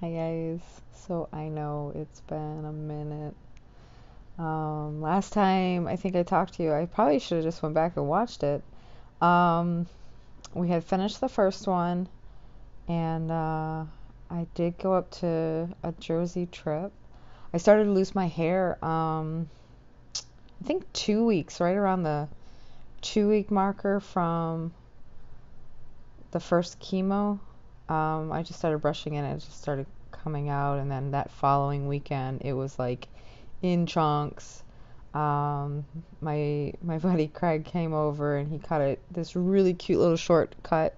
Hi guys. So I know it's been a minute. Last time I think I talked to you, I probably should have just went back and watched it. Um, we had finished the first one, and I did go up to a Jersey trip. I started to lose my hair. I think 2 weeks, right around the 2 week marker from the first chemo. I just started brushing it, and it just started coming out, and then that following weekend, it was like in chunks. My buddy Craig came over and he cut it this really cute little short cut.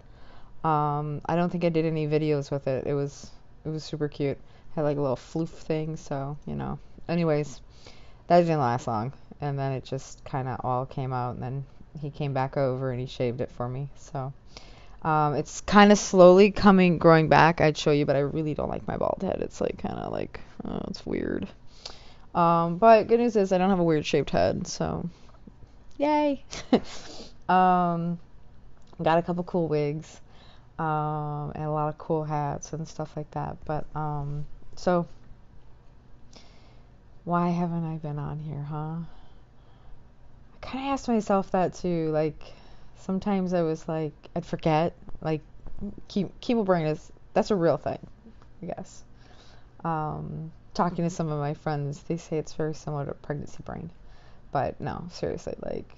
I don't think I did any videos with it. It was super cute. Had like a little floof thing, so Anyways, that didn't last long, and then it just kind of all came out, and then he came back over and he shaved it for me. So it's kind of slowly growing back. I'd show you, but I really don't like my bald head. It's like kind of like, oh, it's weird. But good news is I don't have a weird shaped head, so yay. um, got a couple cool wigs, and a lot of cool hats and stuff like that. But so why haven't I been on here, huh? I kind of asked myself that too. Like sometimes I was like, I'd forget. Like chemo brain that's a real thing, I guess. Talking to some of my friends, they say it's very similar to pregnancy brain. But no, seriously, like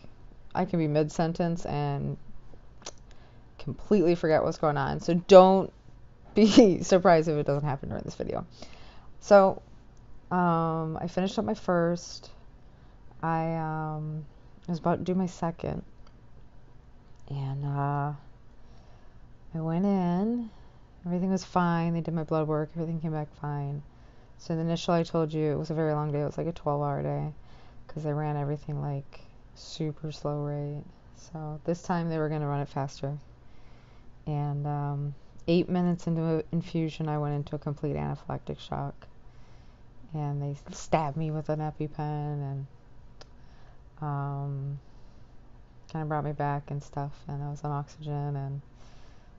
I can be mid-sentence and completely forget what's going on. So don't be surprised if it doesn't happen during this video. So I finished up my first. I was about to do my second. And I went in. Everything was fine. They did my blood work. Everything came back fine. So the initial, I told you, it was a very long day. It was like a 12-hour day because they ran everything like super slow rate. So this time they were going to run it faster. And 8 minutes into infusion, I went into a complete anaphylactic shock. And they stabbed me with an EpiPen and kind of brought me back and stuff. And I was on oxygen, and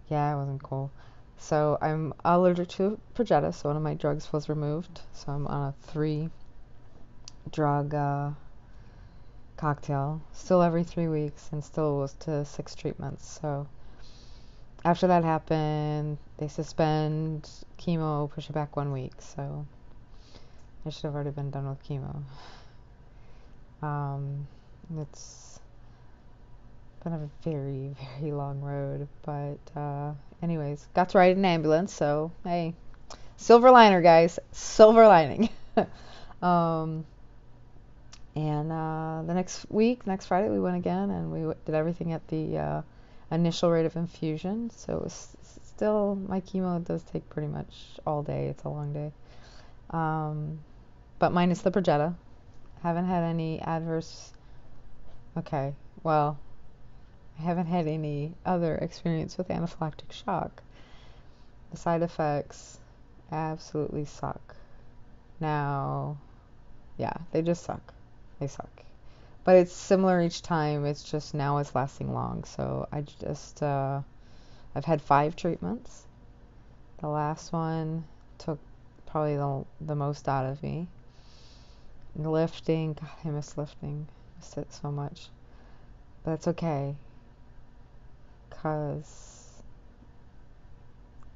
yeah, it wasn't cool. So I'm allergic to Progetta, so one of my drugs was removed. So I'm on a 3-drug cocktail, still every 3 weeks, and still was to 6 treatments. So after that happened, they suspend chemo, push it back 1 week. So I should have already been done with chemo. It's been a very, very long road, but anyways, got to ride an ambulance, so hey, silver liner, guys, silver lining. um, and the next Friday, we went again, and we did everything at the initial rate of infusion. So it was still, my chemo does take pretty much all day. It's a long day, but minus the Progetta. Haven't had any adverse. Okay, well, I haven't had any other experience with anaphylactic shock. The side effects absolutely suck. Now, yeah, they just suck. They suck. But it's similar each time. It's just now it's lasting long. So I've had 5 treatments. The last one took probably the most out of me. Lifting, God, I miss lifting. I miss it so much. But it's okay, because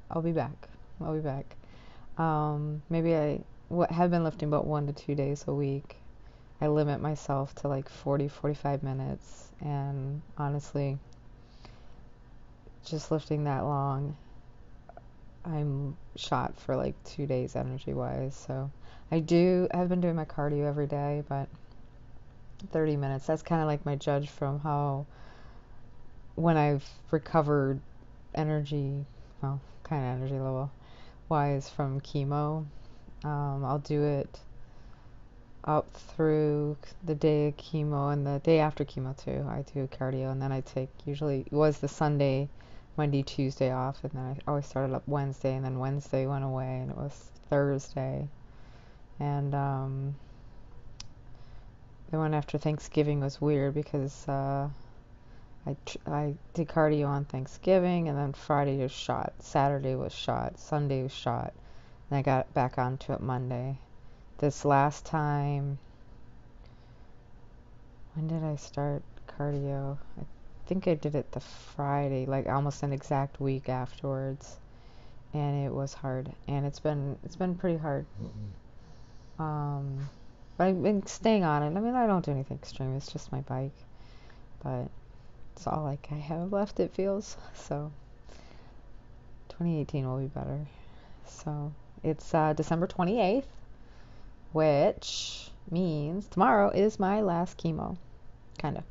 I'll be back. I'll be back. Maybe I have been lifting about 1 to 2 days a week. I limit myself to like 40-45 minutes, and honestly, just lifting that long, I'm shot for like 2 days energy wise. So I've been doing my cardio every day, but 30 minutes, that's kind of like my judge from how, when I've recovered energy, well, kind of energy level wise from chemo. I'll do it up through the day of chemo and the day after chemo too. I do cardio, and then I take, usually it was the Sunday, Monday, Tuesday off, and then I always started up Wednesday, and then Wednesday went away, and it was Thursday. And the one after Thanksgiving was weird because I did cardio on Thanksgiving, and then Friday was shot, Saturday was shot, Sunday was shot, and I got back onto it Monday. This last time, when did I start cardio? I think I did it the Friday, like almost an exact week afterwards, and it was hard, and it's been pretty hard. But I've been staying on it. I mean, I don't do anything extreme. It's just my bike, but it's all like I have left, it feels. So 2018 will be better. So it's December 28th, which means tomorrow is my last chemo. Kind of.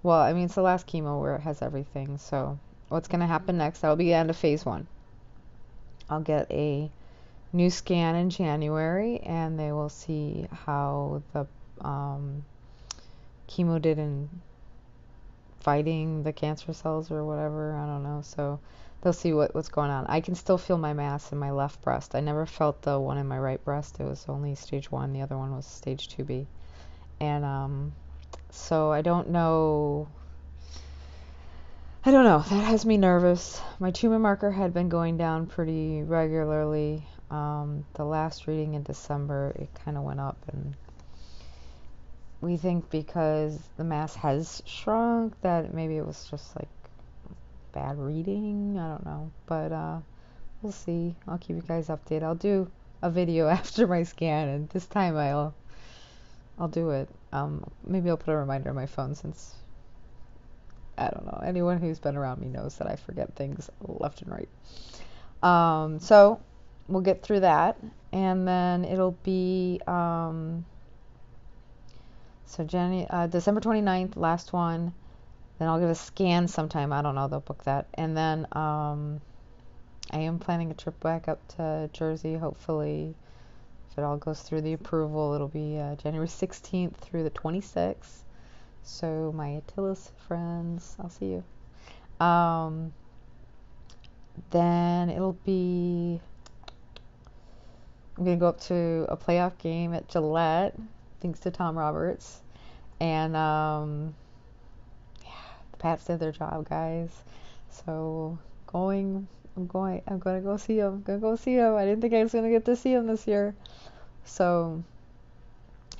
Well, I mean, it's the last chemo where it has everything. So what's going to happen next? That'll be the end of phase 1. I'll get a new scan in January, and they will see how the chemo did in fighting the cancer cells or whatever. I don't know. So they'll see what's going on. I can still feel my mass in my left breast. I never felt the one in my right breast. It was only stage 1. The other one was stage 2B. And so I don't know. That has me nervous. My tumor marker had been going down pretty regularly. The last reading in December, it kind of went up, and we think because the mass has shrunk that maybe it was just like bad reading. I don't know, but we'll see. I'll keep you guys updated. I'll do a video after my scan, and this time I'll do it. Maybe I'll put a reminder on my phone, since I don't know. Anyone who's been around me knows that I forget things left and right. So we'll get through that, and then it'll be December 29th, last one. Then I'll get a scan sometime. I don't know. They'll book that, and then I am planning a trip back up to Jersey. Hopefully, if it all goes through the approval, it'll be January 16th through the 26th. So my Attilas friends, I'll see you. Then it'll be, I'm going to go up to a playoff game at Gillette, thanks to Tom Roberts. And the Pats did their job, guys. So I'm going to go see him. I didn't think I was going to get to see him this year. So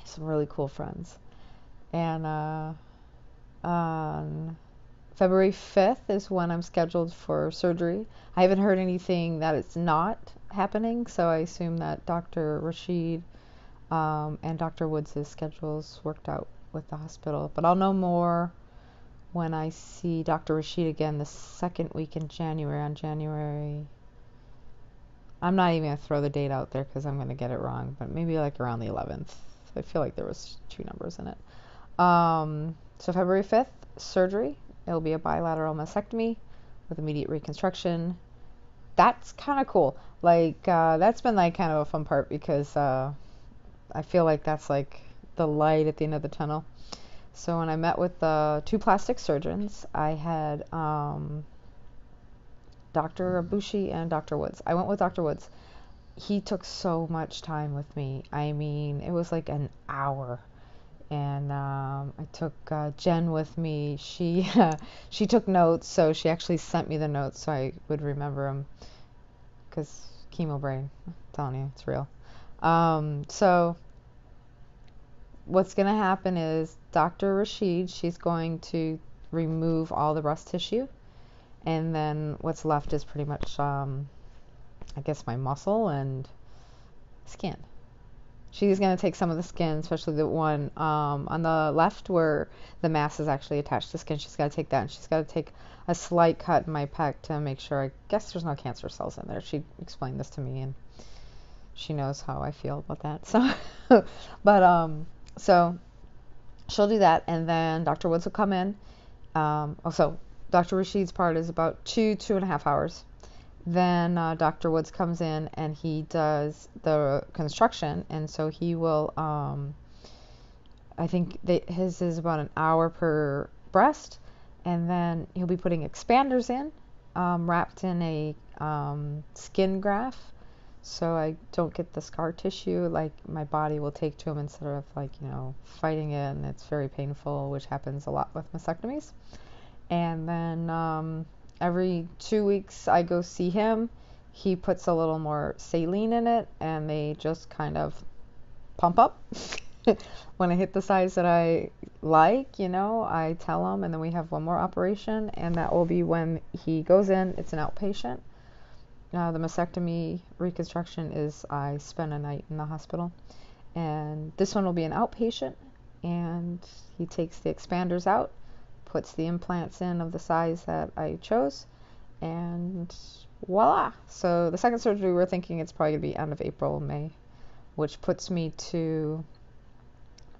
some really cool friends. And on February 5th is when I'm scheduled for surgery. I haven't heard anything that it's not happening, so I assume that Dr. Rashid and Dr. Woods' schedules worked out with the hospital. But I'll know more when I see Dr. Rashid again the second week in January, I'm not even going to throw the date out there because I'm going to get it wrong, but maybe like around the 11th. I feel like there was 2 numbers in it. So February 5th, surgery. It'll be a bilateral mastectomy with immediate reconstruction. That's kind of cool. Like, that's been like kind of a fun part, because I feel like that's like the light at the end of the tunnel. So when I met with the 2 plastic surgeons, I had Dr. Abushi and Dr. Woods. I went with Dr. Woods. He took so much time with me. I mean, it was like an hour. And I took Jen with me. She took notes, so she actually sent me the notes so I would remember them, because chemo brain, I'm telling you, it's real. So what's going to happen is Dr. Rashid, she's going to remove all the breast tissue, and then what's left is pretty much, I guess, my muscle and skin. She's going to take some of the skin, especially the one on the left where the mass is actually attached to skin. She's got to take that, and she's got to take a slight cut in my pec to make sure, I guess there's no cancer cells in there. She explained this to me, and she knows how I feel about that. So, but so she'll do that, and then Dr. Woods will come in. Also, Dr. Rashid's part is about 2.5 hours. Then Dr. Woods comes in and he does the construction, and so he will, I think his is about an hour per breast, and then he'll be putting expanders in, wrapped in a skin graft, so I don't get the scar tissue like my body will take to him, instead of like, fighting it, and it's very painful, which happens a lot with mastectomies. And then every 2 weeks I go see him. he puts a little more saline in it, and they just kind of pump up. When I hit the size that I like, I tell him, and then we have one more operation, and that will be when he goes in. It's an outpatient. The mastectomy reconstruction is I spend a night in the hospital, and this one will be an outpatient, and he takes the expanders out, puts the implants in of the size that I chose, and voila. So the second surgery, we're thinking it's probably going to be end of April, May, which puts me to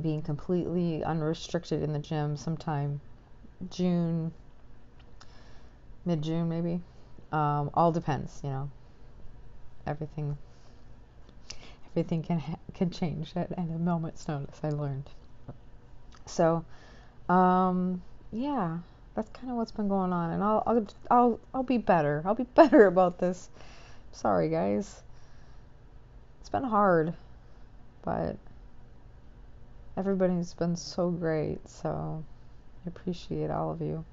being completely unrestricted in the gym sometime June, mid-June maybe. All depends, everything can change at a moment's notice, I learned. So yeah, that's kind of what's been going on, and I'll be better. I'll be better about this. Sorry guys, it's been hard, but everybody's been so great, so I appreciate all of you.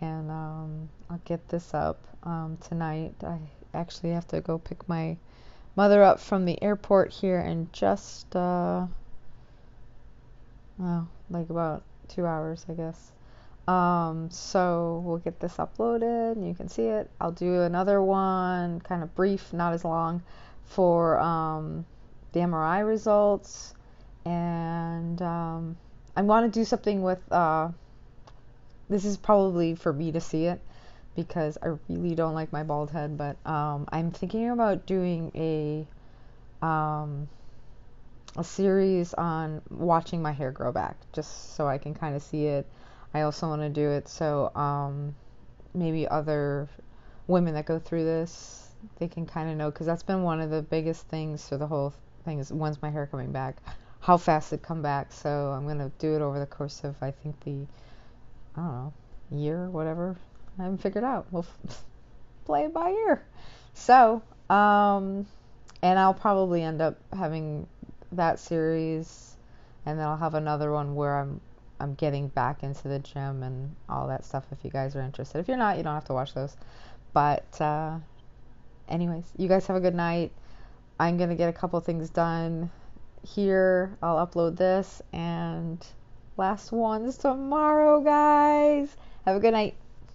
And I'll get this up tonight. I actually have to go pick my mother up from the airport here in just like about 2 hours, I guess. So we'll get this uploaded and you can see it. I'll do another one, kind of brief, not as long, for the MRI results. And I want to do something with this is probably for me to see it, because I really don't like my bald head, but I'm thinking about doing a series on watching my hair grow back, just so I can kind of see it. I also want to do it so maybe other women that go through this, they can kind of know, because that's been one of the biggest things for the whole thing, is when's my hair coming back, how fast it come back. So I'm going to do it over the course of, I think, I don't know, year, whatever. I haven't figured out. We'll play it by ear. So, and I'll probably end up having that series, and then I'll have another one where I'm getting back into the gym and all that stuff, if you guys are interested. If you're not, you don't have to watch those. But anyways, you guys have a good night. I'm going to get a couple things done here. I'll upload this, and last one's tomorrow, guys. Have a good night.